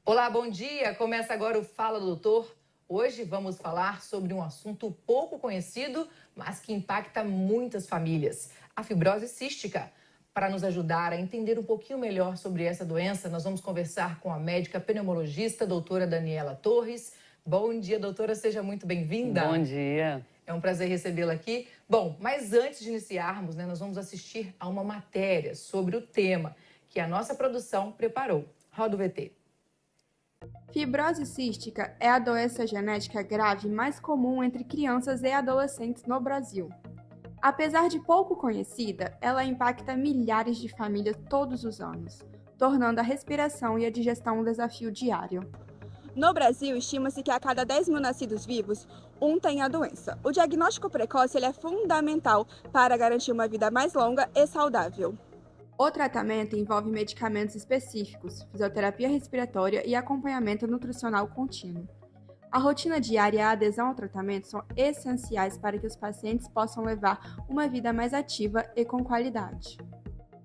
Olá, bom dia! Começa agora o Fala Doutor. Hoje vamos falar sobre um assunto pouco conhecido, mas que impacta muitas famílias: a fibrose cística. Para nos ajudar a entender um pouquinho melhor sobre essa doença, nós vamos conversar com a médica pneumologista, doutora Daniela Torres. Bom dia, doutora, seja muito Bom bem-vinda. dia. É um prazer recebê-la aqui. Bom, mas antes de iniciarmos, nós vamos assistir a uma matéria sobre o tema que a nossa produção preparou. Roda o VT. Fibrose cística é a doença genética grave mais comum entre crianças e adolescentes no Brasil. Apesar de pouco conhecida, ela impacta milhares de famílias todos os anos, tornando a respiração e a digestão um desafio diário. No Brasil, estima-se que a cada 10 mil nascidos vivos, um tem a doença. O diagnóstico precoce é fundamental para garantir uma vida mais longa e saudável. O tratamento envolve medicamentos específicos, fisioterapia respiratória e acompanhamento nutricional contínuo. A rotina diária e a adesão ao tratamento são essenciais para que os pacientes possam levar uma vida mais ativa e com qualidade.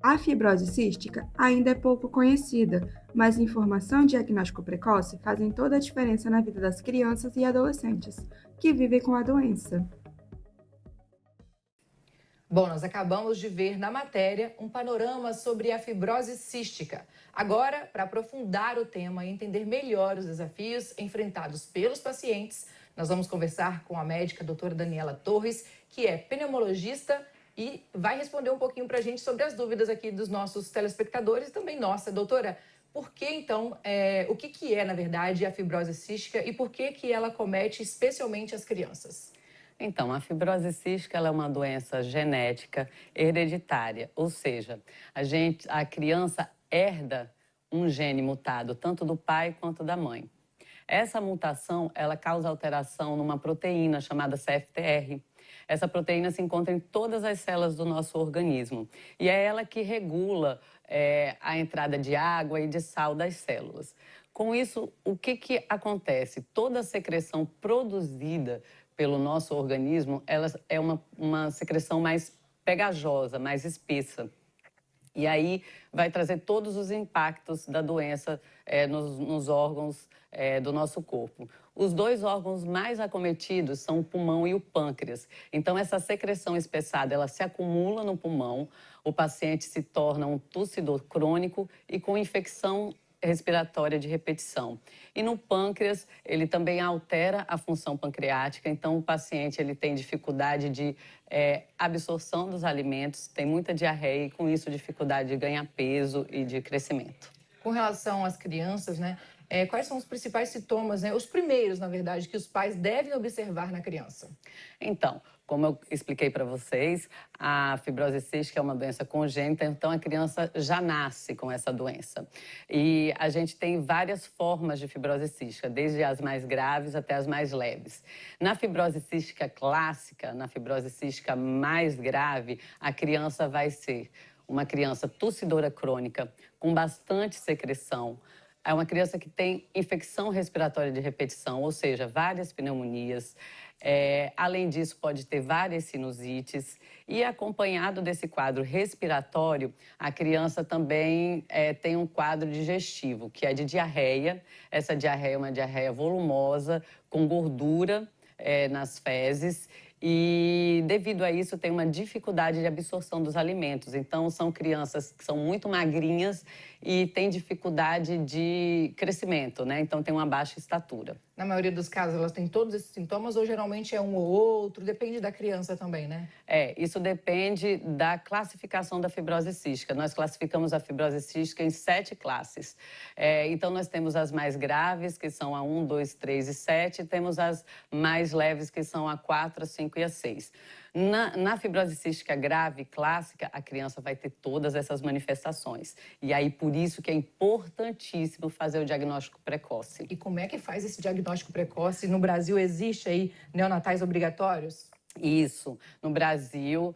A fibrose cística ainda é pouco conhecida, mas informação e diagnóstico precoce fazem toda a diferença na vida das crianças e adolescentes que vivem com a doença. Bom, nós acabamos de ver na matéria um panorama sobre a fibrose cística. Agora, para aprofundar o tema e entender melhor os desafios enfrentados pelos pacientes, nós vamos conversar com a médica doutora Daniela Torres, que é pneumologista e vai responder um pouquinho para a gente sobre as dúvidas aqui dos nossos telespectadores e também nossa. Doutora, por que então, o que é na verdade a fibrose cística e por que ela comete especialmente as crianças? Então, a fibrose cística ela é uma doença genética hereditária, ou seja, a criança herda um gene mutado, tanto do pai quanto da mãe. Essa mutação, ela causa alteração numa proteína chamada CFTR. Essa proteína se encontra em todas as células do nosso organismo e é ela que regula a entrada de água e de sal das células. Com isso, o que acontece? Toda a secreção produzida pelo nosso organismo, ela é uma secreção mais pegajosa, mais espessa. E aí vai trazer todos os impactos da doença nos órgãos do nosso corpo. Os dois órgãos mais acometidos são o pulmão e o pâncreas. Então, essa secreção espessada, ela se acumula no pulmão, o paciente se torna um tossidor crônico e com infecção respiratória de repetição. E no pâncreas, ele também altera a função pancreática, então o paciente ele tem dificuldade de absorção dos alimentos, tem muita diarreia e com isso dificuldade de ganhar peso e de crescimento. Com relação às crianças, quais são os principais sintomas, os primeiros, na verdade, que os pais devem observar na criança? Então, como eu expliquei para vocês, a fibrose cística é uma doença congênita, então a criança já nasce com essa doença. E a gente tem várias formas de fibrose cística, desde as mais graves até as mais leves. Na fibrose cística clássica, na fibrose cística mais grave, a criança vai ser uma criança tossidora crônica, com bastante secreção. É uma criança que tem infecção respiratória de repetição, ou seja, várias pneumonias. Além disso, pode ter várias sinusites. E acompanhado desse quadro respiratório, a criança também tem um quadro digestivo, que é de diarreia. Essa diarreia é uma diarreia volumosa, com gordura nas fezes. E, devido a isso, tem uma dificuldade de absorção dos alimentos. Então, são crianças que são muito magrinhas e têm dificuldade de crescimento, Então, tem uma baixa estatura. Na maioria dos casos, elas têm todos esses sintomas ou geralmente é um ou outro? Depende da criança também, Isso depende da classificação da fibrose cística. Nós classificamos a fibrose cística em 7 classes. Então, nós temos as mais graves, que são a 1, 2, 3 e 7. E temos as mais leves, que são a 4, a 5 e a 6. Na fibrose cística grave, clássica, a criança vai ter todas essas manifestações. E aí, por isso que é importantíssimo fazer o diagnóstico precoce. E como é que faz esse diagnóstico precoce? No Brasil, existe aí neonatais obrigatórios? Isso. No Brasil,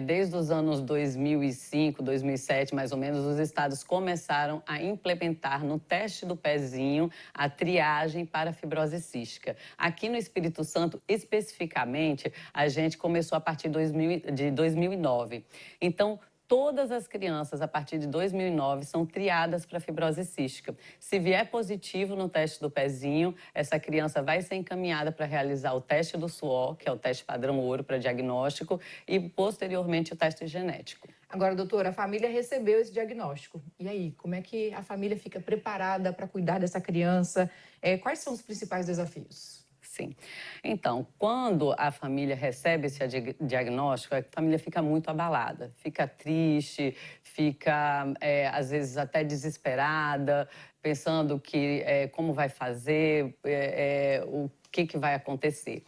desde os anos 2005, 2007, mais ou menos, os estados começaram a implementar no teste do pezinho a triagem para a fibrose cística. Aqui no Espírito Santo, especificamente, a gente começou a partir de 2009. Então, Todas as crianças, a partir de 2009, são triadas para fibrose cística. Se vier positivo no teste do pezinho, essa criança vai ser encaminhada para realizar o teste do suor, que é o teste padrão ouro para diagnóstico, e posteriormente o teste genético. Agora, doutora, a família recebeu esse diagnóstico. E aí, como é que a família fica preparada para cuidar dessa criança? Quais são os principais desafios? Sim. Então, quando a família recebe esse diagnóstico, a família fica muito abalada, fica triste, fica, às vezes, até desesperada, pensando que como vai fazer, o que vai acontecer.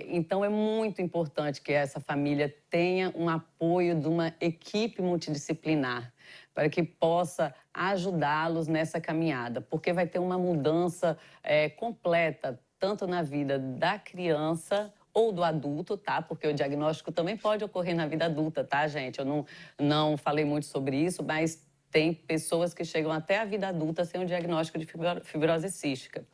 Então, é muito importante que essa família tenha um apoio de uma equipe multidisciplinar para que possa ajudá-los nessa caminhada, porque vai ter uma mudança completa, tanto na vida da criança ou do adulto, tá? Porque o diagnóstico também pode ocorrer na vida adulta, tá, gente? Eu não falei muito sobre isso, mas tem pessoas que chegam até a vida adulta sem o diagnóstico de fibrose cística.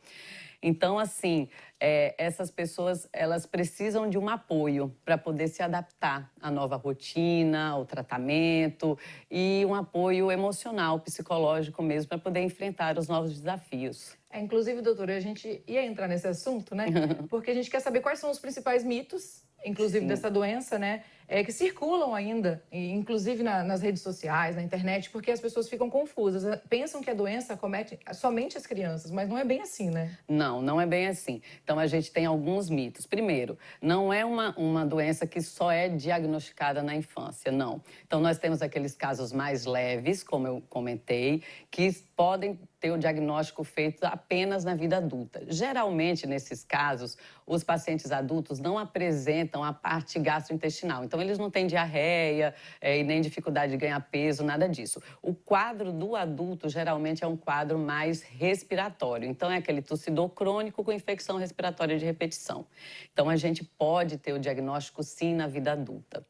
Então, assim, essas pessoas, elas precisam de um apoio para poder se adaptar à nova rotina, ao tratamento e um apoio emocional, psicológico mesmo, para poder enfrentar os novos desafios. Inclusive, doutora, a gente ia entrar nesse assunto, né? Porque a gente quer saber quais são os principais mitos, inclusive Sim. dessa doença, né? Que circulam ainda, inclusive nas redes sociais, na internet, porque as pessoas ficam confusas. Pensam que a doença acomete somente as crianças, mas não é bem assim, né? Não é bem assim. Então, a gente tem alguns mitos. Primeiro, não é uma doença que só é diagnosticada na infância, não. Então, nós temos aqueles casos mais leves, como eu comentei, que podem ter o diagnóstico feito apenas na vida adulta. Geralmente, nesses casos, os pacientes adultos não apresentam a parte gastrointestinal. Então, eles não têm diarreia e nem dificuldade de ganhar peso, nada disso. O quadro do adulto, geralmente, é um quadro mais respiratório. Então, é aquele tossidor crônico com infecção respiratória de repetição. Então, a gente pode ter o diagnóstico, sim, na vida adulta.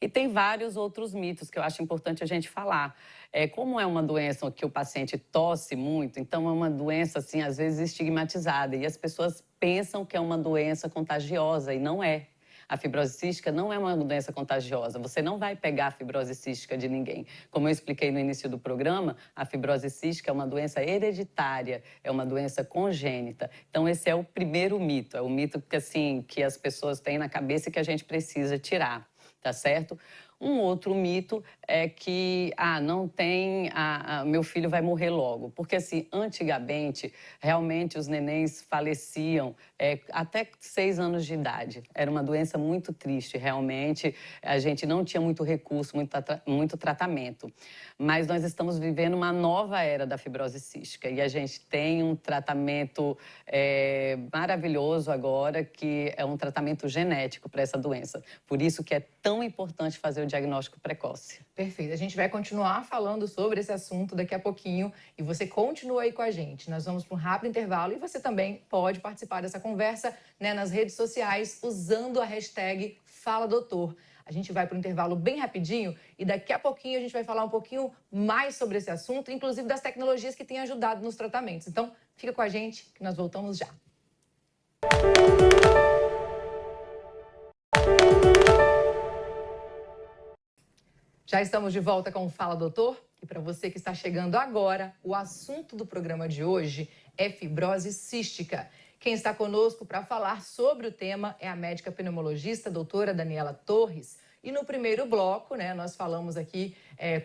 E tem vários outros mitos que eu acho importante a gente falar. Como é uma doença que o paciente tosse muito, então é uma doença, assim, às vezes estigmatizada. E as pessoas pensam que é uma doença contagiosa e não é. A fibrose cística não é uma doença contagiosa. Você não vai pegar a fibrose cística de ninguém. Como eu expliquei no início do programa, a fibrose cística é uma doença hereditária, é uma doença congênita. Então, esse é o primeiro mito. É o mito que, assim, que as pessoas têm na cabeça e que a gente precisa tirar. Tá certo? Um outro mito é que, não tem, meu filho vai morrer logo. Porque, assim, antigamente, realmente os nenéns faleciam até 6 anos de idade. Era uma doença muito triste, realmente. A gente não tinha muito recurso, muito tratamento. Mas nós estamos vivendo uma nova era da fibrose cística. E a gente tem um tratamento maravilhoso agora, que é um tratamento genético para essa doença. Por isso que é tão importante fazer o diagnóstico precoce. Perfeito. A gente vai continuar falando sobre esse assunto daqui a pouquinho e você continua aí com a gente. Nós vamos para um rápido intervalo e você também pode participar dessa conversa, né, nas redes sociais usando a hashtag FalaDoutor. A gente vai para um intervalo bem rapidinho e daqui a pouquinho a gente vai falar um pouquinho mais sobre esse assunto, inclusive das tecnologias que têm ajudado nos tratamentos. Então, fica com a gente que nós voltamos já. Já estamos de volta com o Fala Doutor. E para você que está chegando agora, o assunto do programa de hoje é fibrose cística. Quem está conosco para falar sobre o tema é a médica pneumologista, doutora Daniela Torres. E no primeiro bloco, né, nós falamos aqui,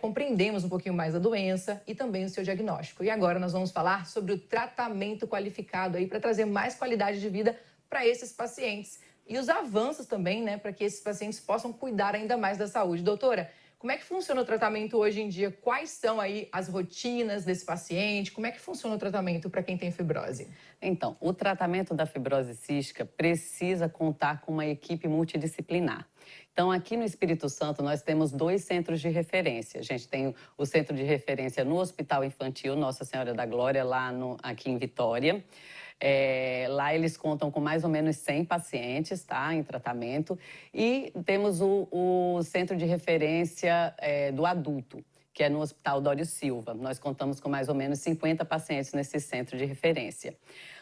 compreendemos um pouquinho mais a doença e também o seu diagnóstico. E agora nós vamos falar sobre o tratamento qualificado aí para trazer mais qualidade de vida para esses pacientes. E os avanços também, né, para que esses pacientes possam cuidar ainda mais da saúde. Doutora, como é que funciona o tratamento hoje em dia? Quais são aí as rotinas desse paciente? Como é que funciona o tratamento para quem tem fibrose? Então, o tratamento da fibrose cística precisa contar com uma equipe multidisciplinar. Então, aqui no Espírito Santo, nós temos 2 centros de referência. A gente tem o centro de referência no Hospital Infantil Nossa Senhora da Glória, aqui em Vitória. Lá eles contam com mais ou menos 100 pacientes, tá, em tratamento. E temos o centro de referência do adulto, que é no Hospital Dório Silva. Nós contamos com mais ou menos 50 pacientes nesse centro de referência.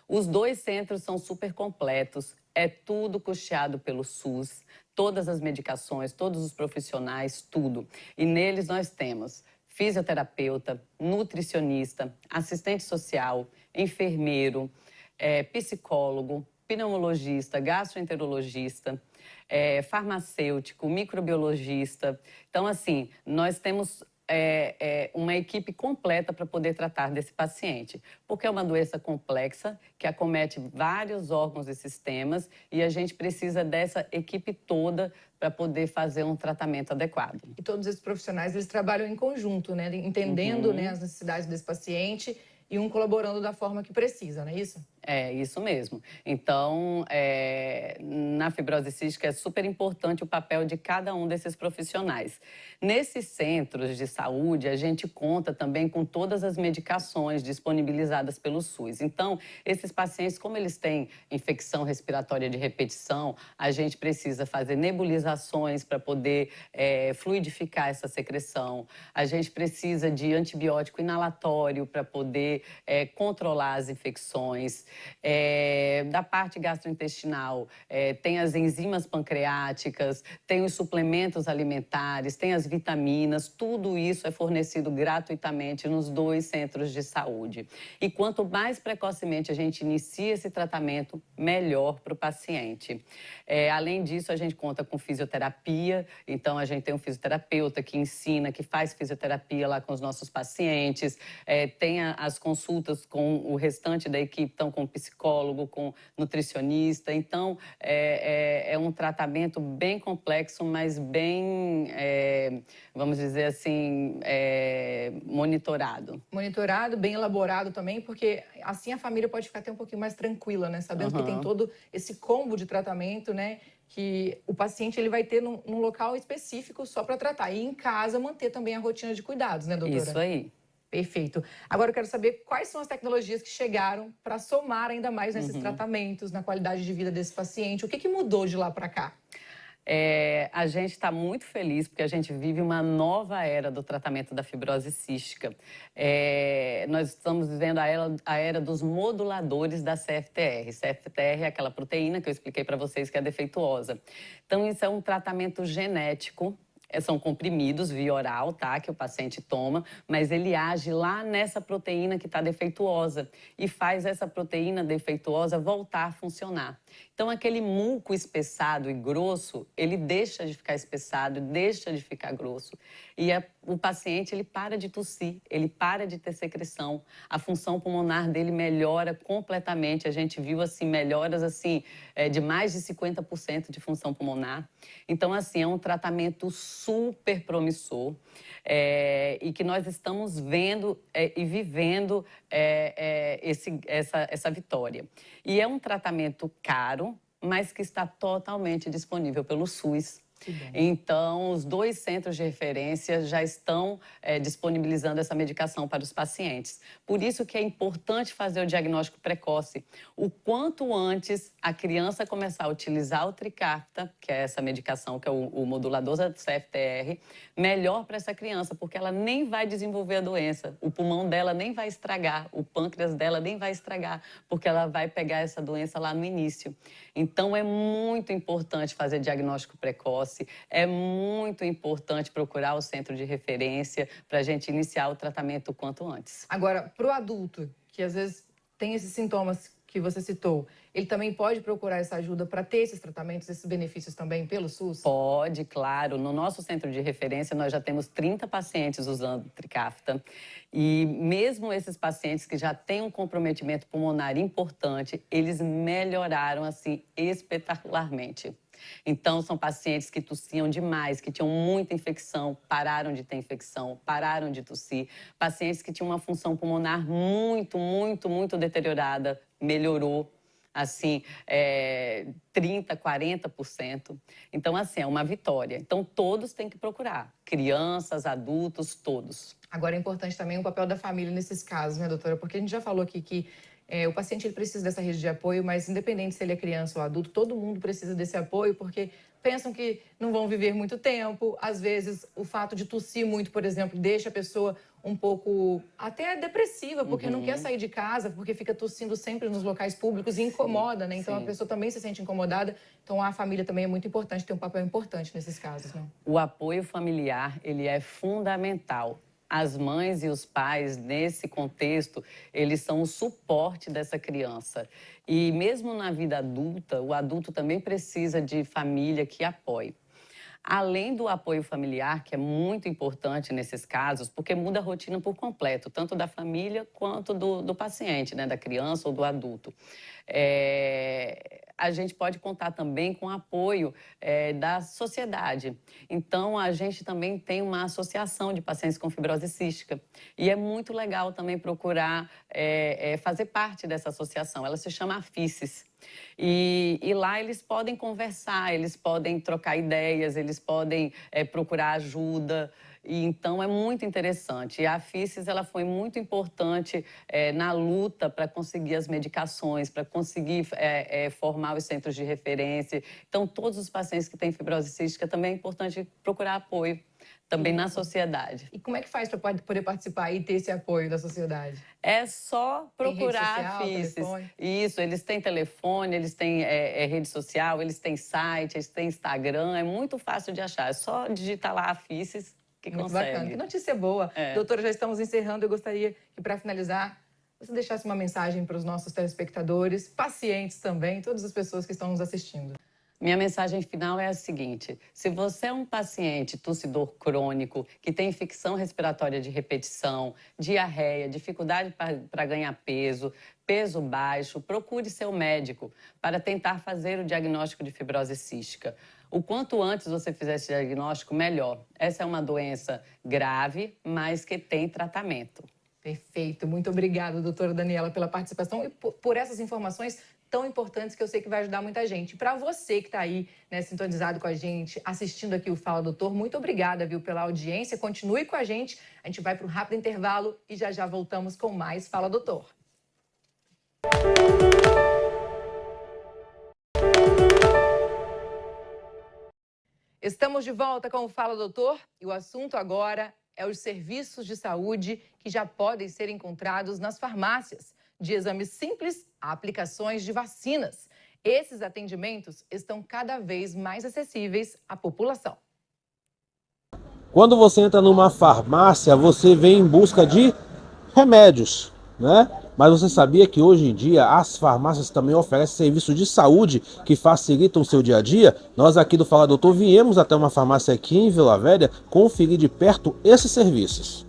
Os 2 centros são super completos, é tudo custeado pelo SUS, todas as medicações, todos os profissionais, tudo. E neles nós temos fisioterapeuta, nutricionista, assistente social, enfermeiro, psicólogo, pneumologista, gastroenterologista, farmacêutico, microbiologista. Então, assim, nós temos uma equipe completa para poder tratar desse paciente, porque é uma doença complexa que acomete vários órgãos e sistemas e a gente precisa dessa equipe toda para poder fazer um tratamento adequado. E todos esses profissionais, eles trabalham em conjunto, né? Entendendo, né, as necessidades desse paciente e um colaborando da forma que precisa, não é isso? É, isso mesmo. Então, na fibrose cística é super importante o papel de cada um desses profissionais. Nesses centros de saúde, a gente conta também com todas as medicações disponibilizadas pelo SUS. Então, esses pacientes, como eles têm infecção respiratória de repetição, a gente precisa fazer nebulizações para poder fluidificar essa secreção. A gente precisa de antibiótico inalatório para poder controlar as infecções. Da parte gastrointestinal, tem as enzimas pancreáticas, tem os suplementos alimentares, tem as vitaminas, tudo isso é fornecido gratuitamente nos 2 centros de saúde. E quanto mais precocemente a gente inicia esse tratamento, melhor para o paciente. Além disso, a gente conta com fisioterapia, então a gente tem um fisioterapeuta que ensina, que faz fisioterapia lá com os nossos pacientes, tem as consultas com o restante da equipe, então com psicólogo, com nutricionista. Então, é um tratamento bem complexo, mas bem, vamos dizer assim, monitorado. Monitorado, bem elaborado também, porque assim a família pode ficar até um pouquinho mais tranquila, né? Sabendo que tem todo esse combo de tratamento, né? Que o paciente ele vai ter num local específico só para tratar. E em casa manter também a rotina de cuidados, né, doutora? Isso aí. Perfeito. Agora eu quero saber quais são as tecnologias que chegaram para somar ainda mais nesses tratamentos, na qualidade de vida desse paciente. O que mudou de lá para cá? A gente está muito feliz porque a gente vive uma nova era do tratamento da fibrose cística. Nós estamos vivendo a era dos moduladores da CFTR. CFTR é aquela proteína que eu expliquei para vocês que é defeituosa. Então, isso é um tratamento genético. São comprimidos via oral, tá? Que o paciente toma, mas ele age lá nessa proteína que está defeituosa e faz essa proteína defeituosa voltar a funcionar. Então, aquele muco espessado e grosso, ele deixa de ficar espessado, deixa de ficar grosso. E o paciente, ele para de tossir, ele para de ter secreção. A função pulmonar dele melhora completamente. A gente viu, assim, melhoras, assim, de mais de 50% de função pulmonar. Então, assim, é um tratamento super promissor e que nós estamos vendo e vivendo essa vitória. E é um tratamento caro, mas que está totalmente disponível pelo SUS. Então, os 2 centros de referência já estão disponibilizando essa medicação para os pacientes. Por isso que é importante fazer o diagnóstico precoce. O quanto antes a criança começar a utilizar o Trikafta, que é essa medicação, que é o modulador da CFTR, melhor para essa criança, porque ela nem vai desenvolver a doença. O pulmão dela nem vai estragar, o pâncreas dela nem vai estragar, porque ela vai pegar essa doença lá no início. Então, é muito importante fazer diagnóstico precoce. É muito importante procurar o centro de referência para a gente iniciar o tratamento o quanto antes. Agora, para o adulto, que às vezes tem esses sintomas que você citou, ele também pode procurar essa ajuda para ter esses tratamentos, esses benefícios também pelo SUS? Pode, claro. No nosso centro de referência, nós já temos 30 pacientes usando Trikafta. E mesmo esses pacientes que já têm um comprometimento pulmonar importante, eles melhoraram, assim, espetacularmente. Então, são pacientes que tossiam demais, que tinham muita infecção, pararam de ter infecção, pararam de tossir. Pacientes que tinham uma função pulmonar muito deteriorada, melhorou, assim, 30%, 40%. Então, assim, é uma vitória. Então, todos têm que procurar, crianças, adultos, todos. Agora, é importante também o papel da família nesses casos, né, doutora? Porque a gente já falou aqui que o paciente ele precisa dessa rede de apoio, mas independente se ele é criança ou adulto, todo mundo precisa desse apoio, porque pensam que não vão viver muito tempo. Às vezes, o fato de tossir muito, por exemplo, deixa a pessoa um pouco até depressiva, porque não quer sair de casa, porque fica tossindo sempre nos locais públicos e incomoda, né? Então a pessoa também se sente incomodada. Então a família também é muito importante, tem um papel importante nesses casos, né? O apoio familiar, ele é fundamental. As mães e os pais, nesse contexto, eles são o suporte dessa criança. E mesmo na vida adulta, o adulto também precisa de família que apoie. Além do apoio familiar, que é muito importante nesses casos, porque muda a rotina por completo, tanto da família quanto do paciente, né, da criança ou do adulto. A gente pode contar também com o apoio da sociedade. Então, a gente também tem uma associação de pacientes com fibrose cística. E é muito legal também procurar fazer parte dessa associação. Ela se chama AFICES. E lá eles podem conversar, eles podem trocar ideias, eles podem procurar ajuda. E, então, é muito interessante. E a AFICES, ela foi muito importante na luta para conseguir as medicações, para conseguir formar os centros de referência. Então, todos os pacientes que têm fibrose cística, também é importante procurar apoio, também na sociedade. E como é que faz para poder participar e ter esse apoio da sociedade? É só procurar a AFICES. Telefone? Isso, eles têm telefone, eles têm rede social, eles têm site, eles têm Instagram, é muito fácil de achar. É só digitar lá AFICES que muito consegue. bacana. Que notícia boa. Doutora, já estamos encerrando. Eu gostaria que, para finalizar, você deixasse uma mensagem para os nossos telespectadores, pacientes também, todas as pessoas que estão nos assistindo. Minha mensagem final é a seguinte: se você é um paciente tossidor crônico, que tem infecção respiratória de repetição, diarreia, dificuldade para ganhar peso, peso baixo, procure seu médico para tentar fazer o diagnóstico de fibrose cística. O quanto antes você fizer esse diagnóstico, melhor. Essa é uma doença grave, mas que tem tratamento. Perfeito. Muito obrigada, doutora Daniela, pela participação e por essas informações tão importantes que eu sei que vai ajudar muita gente. Para você que está aí, né, sintonizado com a gente, assistindo aqui o Fala Doutor, muito obrigada, viu, pela audiência. Continue com a gente. A gente vai para um rápido intervalo e já voltamos com mais Fala Doutor. Estamos de volta com o Fala Doutor e o assunto agora é os serviços de saúde que já podem ser encontrados nas farmácias, de exames simples a aplicações de vacinas. Esses atendimentos estão cada vez mais acessíveis à população. Quando você entra numa farmácia, você vem em busca de remédios, né? Mas você sabia que hoje em dia as farmácias também oferecem serviços de saúde que facilitam o seu dia a dia? Nós aqui do Fala Doutor viemos até uma farmácia aqui em Vila Velha conferir de perto esses serviços.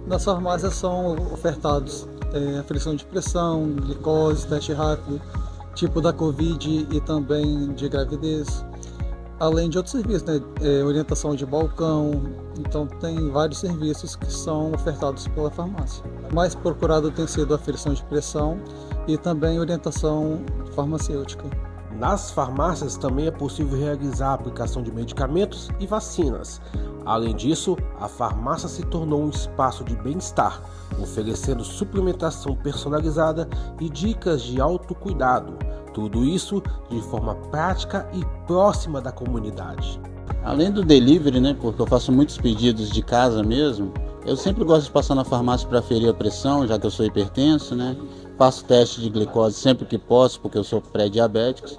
Nas farmácias são ofertados aferição de pressão, glicose, teste rápido, tipo da Covid e também de gravidez, além de outros serviços, né? Orientação de balcão. Então tem vários serviços que são ofertados pela farmácia. O mais procurado tem sido a aferição de pressão e também orientação farmacêutica. Nas farmácias também é possível realizar a aplicação de medicamentos e vacinas. Além disso, a farmácia se tornou um espaço de bem-estar, oferecendo suplementação personalizada e dicas de autocuidado. Tudo isso de forma prática e próxima da comunidade. Além do delivery, né, porque eu faço muitos pedidos de casa mesmo, eu sempre gosto de passar na farmácia para aferir a pressão, já que eu sou hipertenso, né? Faço teste de glicose sempre que posso, porque eu sou pré-diabético.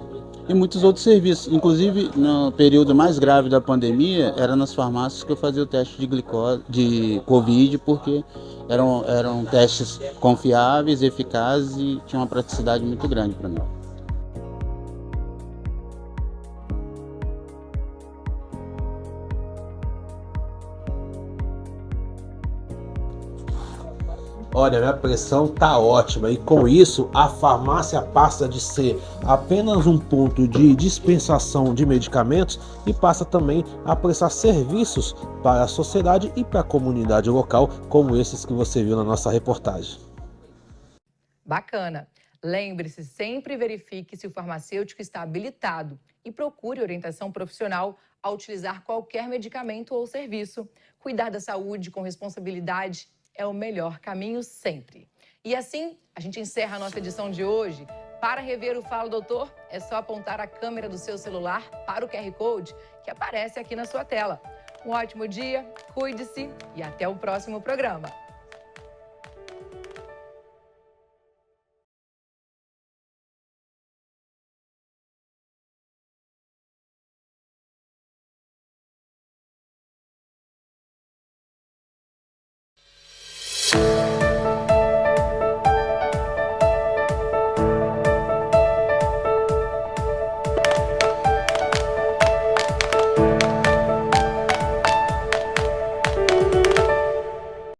E muitos outros serviços. Inclusive, no período mais grave da pandemia, era nas farmácias que eu fazia o teste de glicose, de Covid, porque eram testes confiáveis, eficazes e tinha uma praticidade muito grande para mim. Olha, minha pressão tá ótima e com isso a farmácia passa de ser apenas um ponto de dispensação de medicamentos e passa também a prestar serviços para a sociedade e para a comunidade local, como esses que você viu na nossa reportagem. Bacana! Lembre-se, sempre verifique se o farmacêutico está habilitado e procure orientação profissional ao utilizar qualquer medicamento ou serviço. Cuidar da saúde com responsabilidade é o melhor caminho sempre. E assim, a gente encerra a nossa edição de hoje. Para rever o Fala Doutor, é só apontar a câmera do seu celular para o QR Code que aparece aqui na sua tela. Um ótimo dia, cuide-se e até o próximo programa.